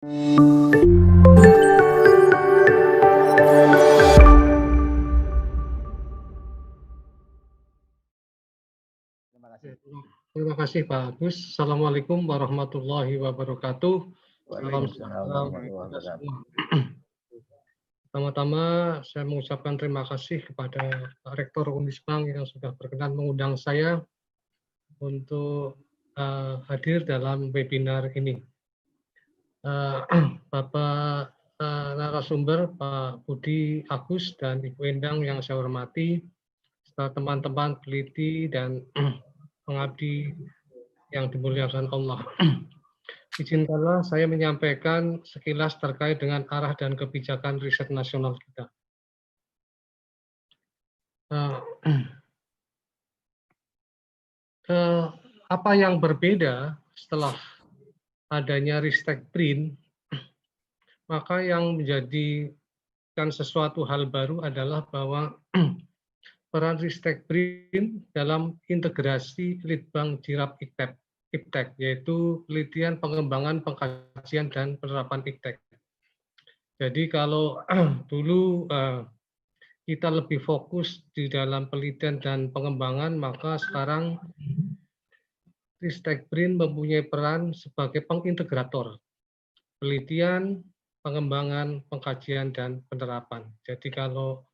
Terima kasih. Terima kasih Pak Agus. Assalamualaikum warahmatullahi wabarakatuh. Salam Waalaikumsalam sejahtera bagi warahmatullahi kita wabarakatuh. semua. Pertama-tama saya mengucapkan terima kasih kepada Pak Rektor Unisbank yang sudah berkenan mengundang saya untuk hadir dalam webinar ini. Bapak narasumber Pak Budi Agus dan Ibu Endang yang saya hormati, serta teman-teman peneliti dan pengabdi yang dimuliakan Allah. Izinkanlah saya menyampaikan sekilas terkait dengan arah dan kebijakan riset nasional kita. Apa yang berbeda setelah adanya Ristekbrin, maka yang menjadikan sesuatu hal baru adalah bahwa peran Ristekbrin dalam integrasi Litbang Jirap IPTEK, yaitu penelitian, pengembangan, pengkajian, dan penerapan IPTEK. Jadi kalau dulu kita lebih fokus di dalam penelitian dan pengembangan, maka sekarang Ristekbrin mempunyai peran sebagai pengintegrator penelitian, pengembangan, pengkajian, dan penerapan. Jadi kalau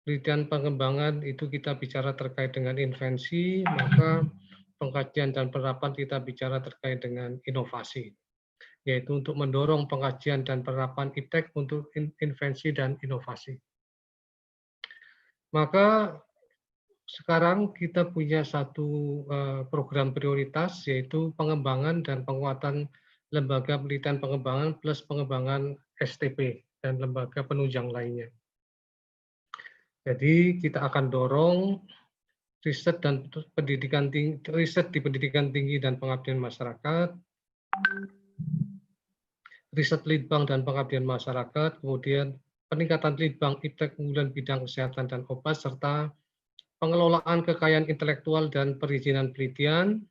penelitian pengembangan itu kita bicara terkait dengan invensi, maka pengkajian dan penerapan kita bicara terkait dengan inovasi, yaitu untuk mendorong pengkajian dan penerapan IPTEK untuk invensi dan inovasi. Maka sekarang kita punya satu program prioritas, yaitu pengembangan dan penguatan lembaga penelitian pengembangan plus pengembangan STP dan lembaga penunjang lainnya. Jadi kita akan dorong riset dan pendidikan tinggi, riset di pendidikan tinggi dan pengabdian masyarakat, riset litbang dan pengabdian masyarakat, kemudian peningkatan litbang IPTEK unggulan bidang kesehatan dan obat, serta pengelolaan kekayaan intelektual dan perizinan penelitian,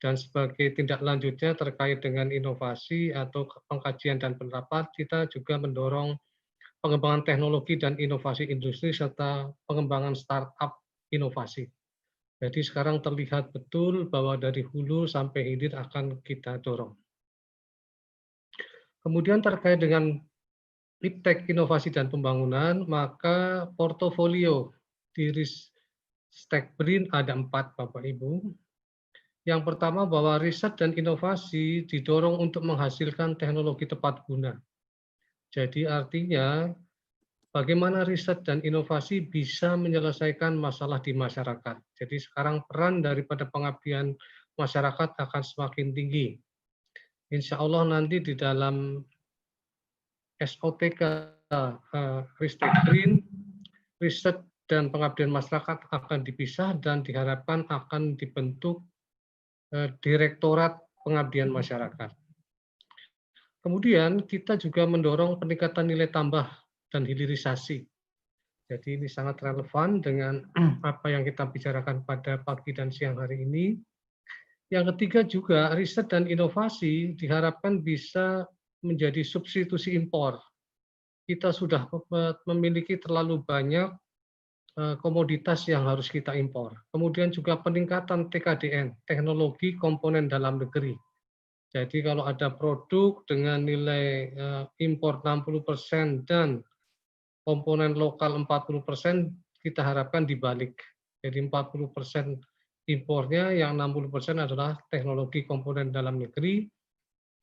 dan sebagai tindak lanjutnya terkait dengan inovasi atau pengkajian dan penerapan, kita juga mendorong pengembangan teknologi dan inovasi industri serta pengembangan startup inovasi. Jadi sekarang terlihat betul bahwa dari hulu sampai hilir akan kita dorong. Kemudian terkait dengan IPTEK inovasi dan pembangunan, maka portofolio di Ristekbrin ada 4, Bapak Ibu. Yang pertama bahwa riset dan inovasi didorong untuk menghasilkan teknologi tepat guna. Jadi artinya bagaimana riset dan inovasi bisa menyelesaikan masalah di masyarakat. Jadi sekarang peran daripada pengabdian masyarakat akan semakin tinggi. Insya Allah nanti di dalam SOTK Ristekbrin, riset dan pengabdian masyarakat akan dipisah dan diharapkan akan dibentuk Direktorat Pengabdian Masyarakat. Kemudian kita juga mendorong peningkatan nilai tambah dan hilirisasi. Jadi ini sangat relevan dengan apa yang kita bicarakan pada pagi dan siang hari ini. Yang ketiga juga riset dan inovasi diharapkan bisa menjadi substitusi impor. Kita sudah memiliki terlalu banyak komoditas yang harus kita impor. Kemudian juga peningkatan TKDN, teknologi komponen dalam negeri. Jadi kalau ada produk dengan nilai impor 60% dan komponen lokal 40%, kita harapkan dibalik. Jadi 40% impornya, yang 60% adalah teknologi komponen dalam negeri,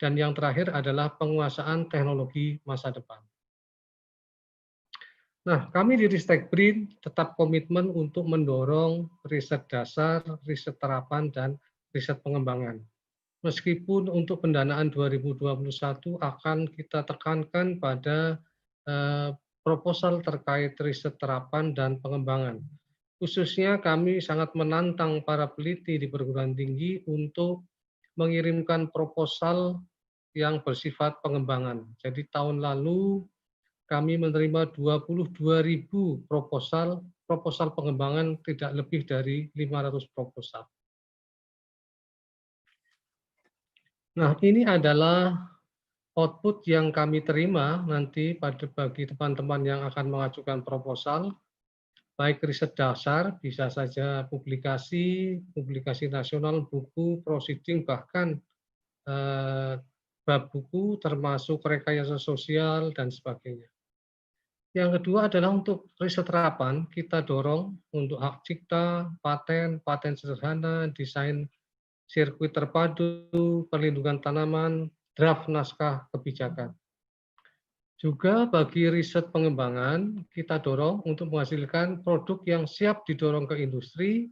dan yang terakhir adalah penguasaan teknologi masa depan. Nah, kami di Ristekbrin tetap komitmen untuk mendorong riset dasar, riset terapan, dan riset pengembangan. Meskipun untuk pendanaan 2021 akan kita tekankan pada proposal terkait riset terapan dan pengembangan. Khususnya kami sangat menantang para peneliti di perguruan tinggi untuk mengirimkan proposal yang bersifat pengembangan. Jadi tahun lalu kami menerima 22.000 proposal pengembangan, tidak lebih dari 500 proposal. Nah, ini adalah output yang kami terima nanti bagi teman-teman yang akan mengajukan proposal, baik riset dasar, bisa saja publikasi, publikasi nasional, buku, proceeding, bahkan bab buku termasuk rekayasa sosial dan sebagainya. Yang kedua adalah untuk riset terapan, kita dorong untuk hak cipta, paten, paten sederhana, desain sirkuit terpadu, perlindungan tanaman, draft naskah kebijakan. Juga bagi riset pengembangan, kita dorong untuk menghasilkan produk yang siap didorong ke industri,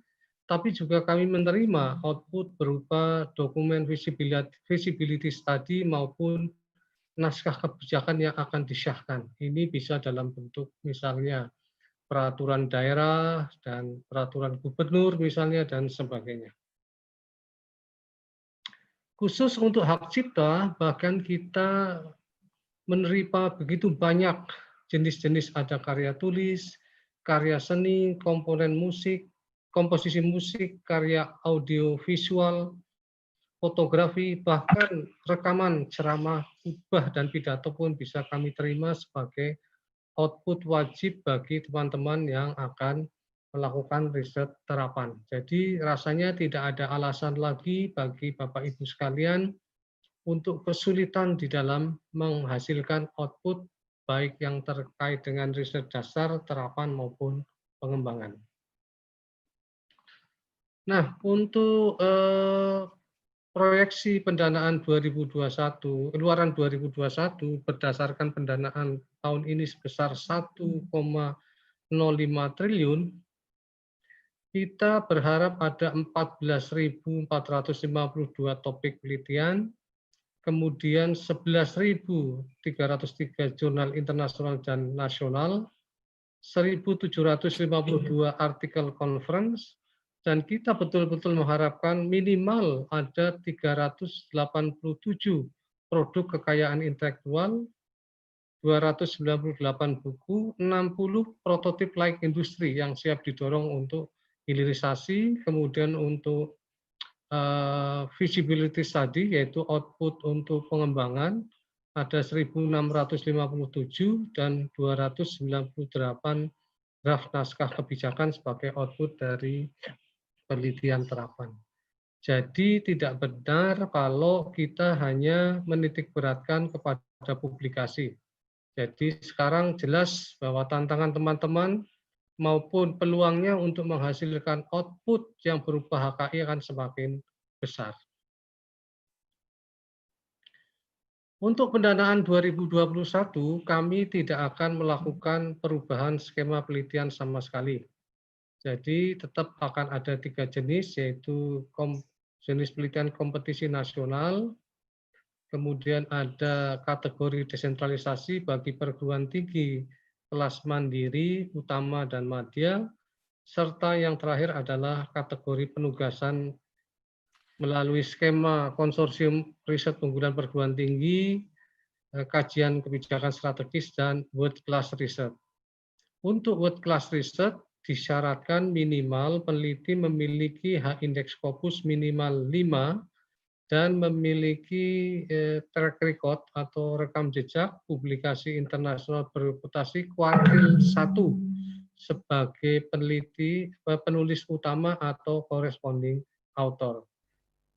tapi juga kami menerima output berupa dokumen visibility study maupun naskah kebijakan yang akan disahkan. Ini bisa dalam bentuk misalnya peraturan daerah dan peraturan gubernur misalnya dan sebagainya. Khusus untuk hak cipta, bahkan kita menerima begitu banyak jenis-jenis, ada karya tulis, karya seni, komponen musik, komposisi musik, karya audio visual, fotografi, bahkan rekaman ceramah, khutbah, dan pidato pun bisa kami terima sebagai output wajib bagi teman-teman yang akan melakukan riset terapan. Jadi rasanya tidak ada alasan lagi bagi Bapak Ibu sekalian untuk kesulitan di dalam menghasilkan output baik yang terkait dengan riset dasar, terapan maupun pengembangan. Nah, untuk proyeksi pendanaan 2021, keluaran 2021 berdasarkan pendanaan tahun ini sebesar 1,05 triliun, kita berharap ada 14.452 topik penelitian, kemudian 11.303 jurnal internasional dan nasional, 1.752 artikel conference, dan kita betul-betul mengharapkan minimal ada 387 produk kekayaan intelektual, 298 buku, 60 prototip laik industri yang siap didorong untuk hilirisasi, kemudian untuk feasibility study, yaitu output untuk pengembangan, ada 1.657 dan 298 draft naskah kebijakan sebagai output dari penelitian terapan. Jadi tidak benar kalau kita hanya menitikberatkan kepada publikasi. Jadi sekarang jelas bahwa tantangan teman-teman maupun peluangnya untuk menghasilkan output yang berupa HKI akan semakin besar. Untuk pendanaan 2021, kami tidak akan melakukan perubahan skema penelitian sama sekali. Jadi tetap akan ada 3 jenis, yaitu jenis penelitian kompetisi nasional, kemudian ada kategori desentralisasi bagi perguruan tinggi kelas mandiri, utama, dan madya, serta yang terakhir adalah kategori penugasan melalui skema konsorsium riset unggulan perguruan tinggi, kajian kebijakan strategis, dan world class research. Untuk world class research disyaratkan minimal peneliti memiliki H-index Scopus minimal 5 dan memiliki track record atau rekam jejak publikasi internasional berreputasi kuartil 1 sebagai peneliti, penulis utama atau corresponding author.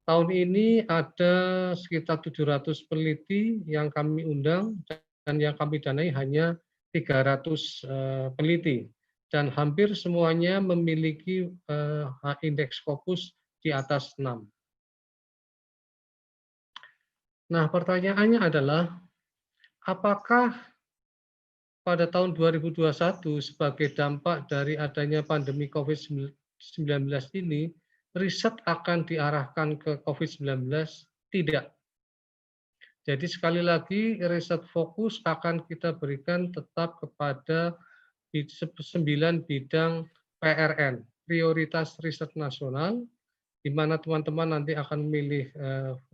Tahun ini ada sekitar 700 peneliti yang kami undang dan yang kami danai hanya 300 peneliti. Dan hampir semuanya memiliki H-index Scopus di atas 6. Nah, pertanyaannya adalah, apakah pada tahun 2021 sebagai dampak dari adanya pandemi COVID-19 ini, riset akan diarahkan ke COVID-19? Tidak. Jadi sekali lagi, riset fokus akan kita berikan tetap kepada 9 bidang PRN, prioritas riset nasional, di mana teman-teman nanti akan memilih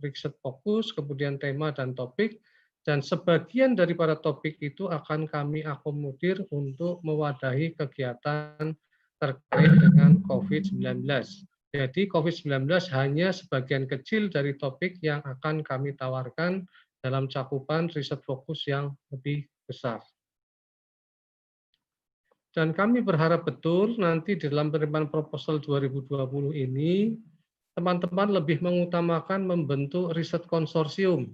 riset fokus, kemudian tema dan topik, dan sebagian daripada topik itu akan kami akomodir untuk mewadahi kegiatan terkait dengan COVID-19. Jadi COVID-19 hanya sebagian kecil dari topik yang akan kami tawarkan dalam cakupan riset fokus yang lebih besar. Dan kami berharap betul nanti di dalam penerimaan proposal 2020 ini, teman-teman lebih mengutamakan membentuk riset konsorsium.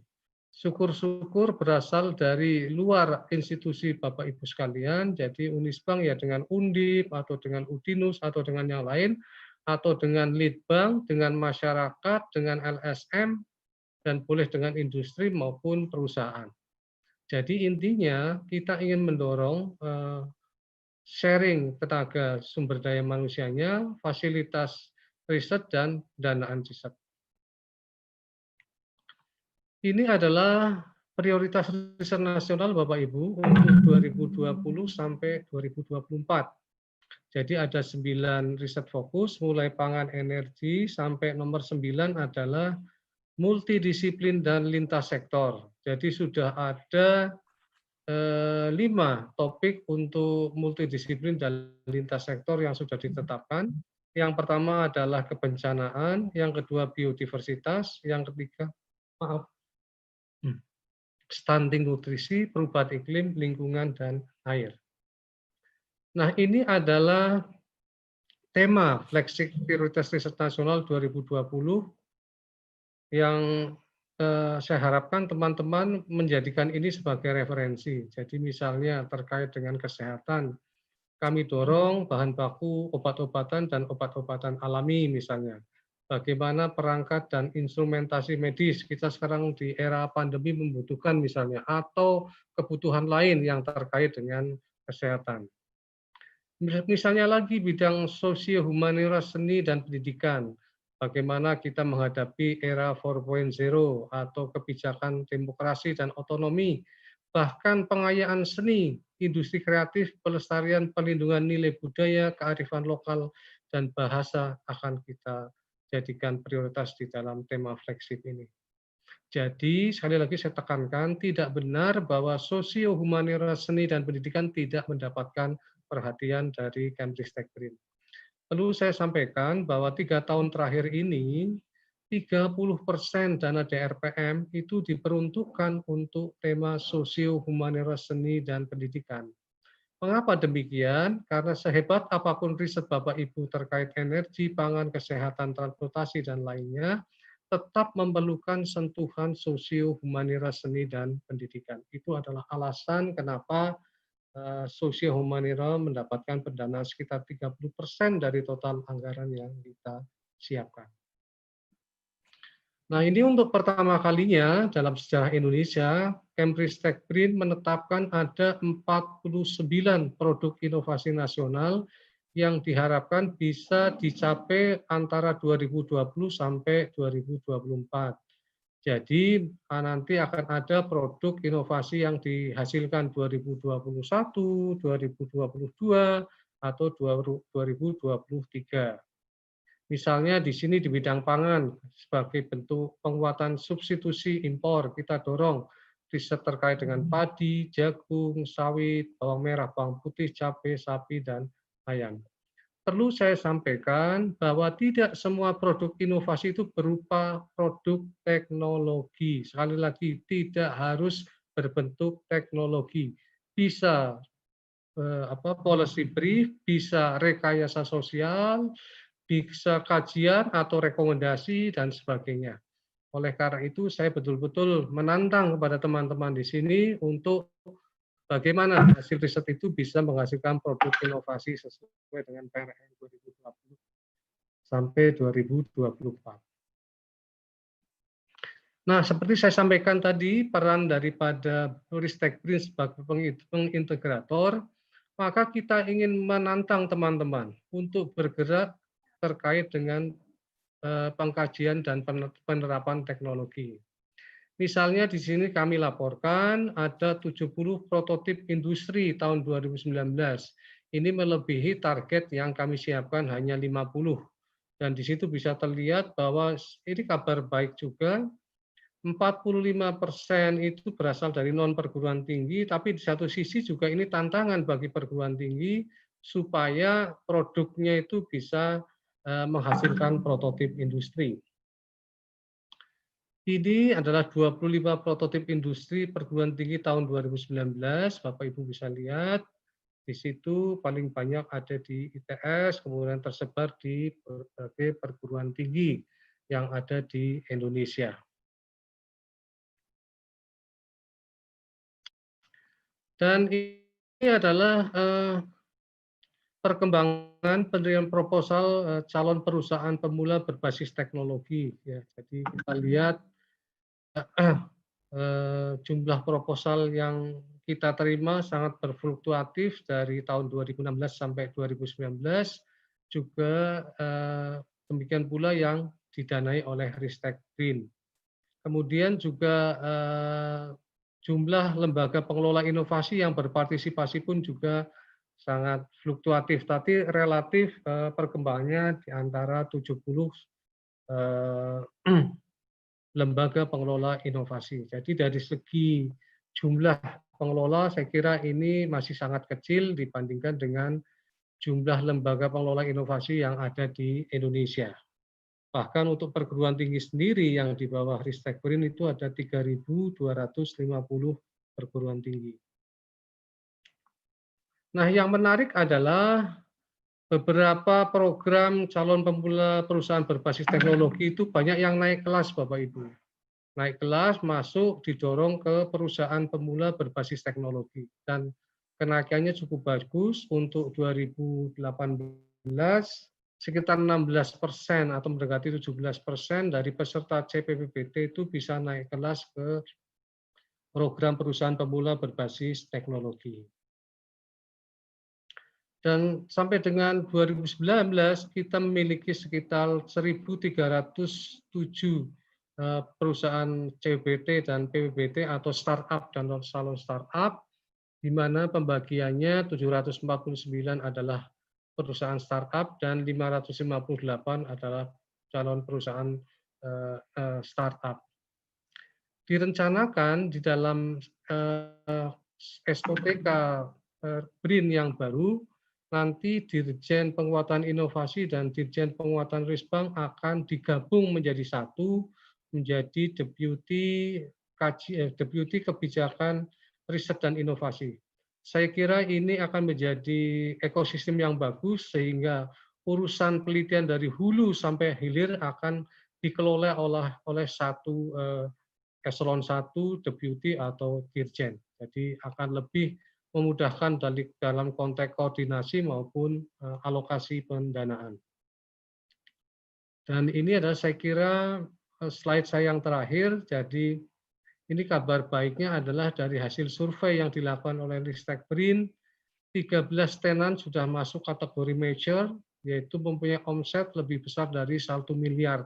Syukur-syukur berasal dari luar institusi Bapak Ibu sekalian, jadi Unisbank ya dengan Undip, atau dengan Udinus, atau dengan yang lain, atau dengan Litbang, dengan masyarakat, dengan LSM, dan boleh dengan industri maupun perusahaan. Jadi intinya kita ingin mendorong sharing tenaga sumber daya manusianya, fasilitas riset, dan danaan riset. Ini adalah prioritas riset nasional Bapak Ibu untuk 2020 sampai 2024. Jadi ada 9 riset fokus, mulai pangan energi sampai nomor 9 adalah multidisiplin dan lintas sektor. Jadi sudah ada 5 topik untuk multidisiplin dan lintas sektor yang sudah ditetapkan. Yang pertama adalah kebencanaan, yang kedua biodiversitas, yang ketiga stunting nutrisi, perubahan iklim, lingkungan, dan air. Nah, ini adalah tema flagship prioritas riset nasional 2020 yang saya harapkan teman-teman menjadikan ini sebagai referensi. Jadi misalnya terkait dengan kesehatan, kami dorong bahan baku obat-obatan dan obat-obatan alami misalnya. Bagaimana perangkat dan instrumentasi medis, kita sekarang di era pandemi membutuhkan misalnya, atau kebutuhan lain yang terkait dengan kesehatan. Misalnya lagi bidang sosio-humaniora seni dan pendidikan, bagaimana kita menghadapi era 4.0 atau kebijakan demokrasi dan otonomi, bahkan pengayaan seni, industri kreatif, pelestarian pelindungan nilai budaya, kearifan lokal, dan bahasa akan kita jadikan prioritas di dalam tema flagship ini. Jadi sekali lagi saya tekankan, tidak benar bahwa sosio-humaniora seni dan pendidikan tidak mendapatkan perhatian dari Kemdikbud. Perlu saya sampaikan bahwa 3 tahun terakhir ini 30% dana DRPM itu diperuntukkan untuk tema sosio-humaniora seni dan pendidikan. Mengapa demikian? Karena sehebat apapun riset Bapak Ibu terkait energi, pangan, kesehatan, transportasi, dan lainnya, tetap memerlukan sentuhan sosio-humaniora seni dan pendidikan. Itu adalah alasan kenapa sosio-humaniora mendapatkan pendanaan sekitar 30% dari total anggaran yang kita siapkan. Nah, ini untuk pertama kalinya dalam sejarah Indonesia, Kemdikbud menetapkan ada 49 produk inovasi nasional yang diharapkan bisa dicapai antara 2020 sampai 2024. Jadi nanti akan ada produk inovasi yang dihasilkan 2021, 2022, atau 2023. Misalnya di sini di bidang pangan, sebagai bentuk penguatan substitusi impor, kita dorong riset terkait dengan padi, jagung, sawit, bawang merah, bawang putih, cabai, sapi, dan ayam. Perlu saya sampaikan bahwa tidak semua produk inovasi itu berupa produk teknologi. Sekali lagi, tidak harus berbentuk teknologi. Bisa policy brief, bisa rekayasa sosial, bisa kajian atau rekomendasi, dan sebagainya. Oleh karena itu, saya betul-betul menantang kepada teman-teman di sini untuk bagaimana hasil riset itu bisa menghasilkan produk inovasi sesuai dengan PRN 2020 sampai 2024. Nah, seperti saya sampaikan tadi, peran daripada Ristekbrin sebagai pengintegrator, maka kita ingin menantang teman-teman untuk bergerak terkait dengan pengkajian dan penerapan teknologi. Misalnya di sini kami laporkan ada 70 prototip industri tahun 2019. Ini melebihi target yang kami siapkan hanya 50. Dan di situ bisa terlihat bahwa ini kabar baik juga, 45% itu berasal dari non perguruan tinggi, tapi di satu sisi juga ini tantangan bagi perguruan tinggi supaya produknya itu bisa menghasilkan prototip industri. Ini adalah 25 prototip industri perguruan tinggi tahun 2019, Bapak Ibu bisa lihat. Di situ paling banyak ada di ITS, kemudian tersebar di berbagai perguruan tinggi yang ada di Indonesia. Dan ini adalah perkembangan penerimaan proposal calon perusahaan pemula berbasis teknologi. Ya, jadi kita lihat jumlah proposal yang kita terima sangat berfluktuatif dari tahun 2016 sampai 2019, juga demikian pula yang didanai oleh Ristek BRIN. Kemudian juga jumlah lembaga pengelola inovasi yang berpartisipasi pun juga sangat fluktuatif, tapi relatif perkembangannya di antara 70 lembaga pengelola inovasi. Jadi dari segi jumlah pengelola, saya kira ini masih sangat kecil dibandingkan dengan jumlah lembaga pengelola inovasi yang ada di Indonesia. Bahkan untuk perguruan tinggi sendiri yang di bawah Ristek BRIN itu ada 3.250 perguruan tinggi. Nah, yang menarik adalah beberapa program calon pemula perusahaan berbasis teknologi itu banyak yang naik kelas, Bapak Ibu. Naik kelas, masuk, didorong ke perusahaan pemula berbasis teknologi. Dan kenaikannya cukup bagus untuk 2018, sekitar 16% atau mendekati 17% dari peserta CPPBT itu bisa naik kelas ke program perusahaan pemula berbasis teknologi. Dan sampai dengan 2019 kita memiliki sekitar 1.307 perusahaan CBT dan PBBT atau startup dan non-salon startup, di mana pembagiannya 749 adalah perusahaan startup dan 558 adalah calon perusahaan startup. Direncanakan di dalam SOTK BRIN yang baru, nanti Dirjen Penguatan Inovasi dan Dirjen Penguatan Risbank akan digabung menjadi satu, menjadi Deputi Kebijakan Riset dan Inovasi. Saya kira ini akan menjadi ekosistem yang bagus sehingga urusan penelitian dari hulu sampai hilir akan dikelola oleh satu eselon 1, deputi atau dirjen. Jadi akan lebih memudahkan dalam konteks koordinasi maupun alokasi pendanaan. Dan ini adalah saya kira slide saya yang terakhir. Jadi ini kabar baiknya adalah dari hasil survei yang dilakukan oleh Ristek BRIN, 13 tenan sudah masuk kategori major, yaitu mempunyai omset lebih besar dari 1 miliar.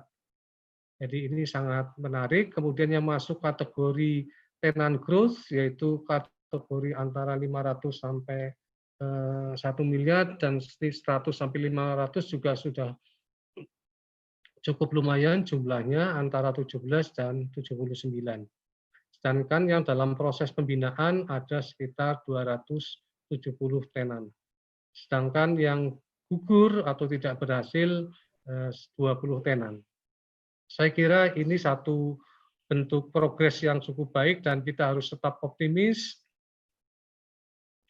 Jadi ini sangat menarik. Kemudian yang masuk kategori tenan growth, yaitu kategori antara 500 sampai 1 miliar dan 100 sampai 500 juga sudah cukup lumayan jumlahnya antara 17 dan 79. Sedangkan yang dalam proses pembinaan ada sekitar 270 tenan. Sedangkan yang gugur atau tidak berhasil 20 tenan. Saya kira ini satu bentuk progres yang cukup baik dan kita harus tetap optimis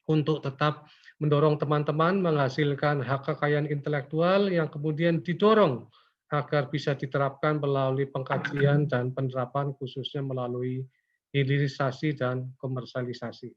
untuk tetap mendorong teman-teman menghasilkan hak kekayaan intelektual yang kemudian didorong agar bisa diterapkan melalui pengkajian dan penerapan khususnya melalui hilirisasi dan komersialisasi.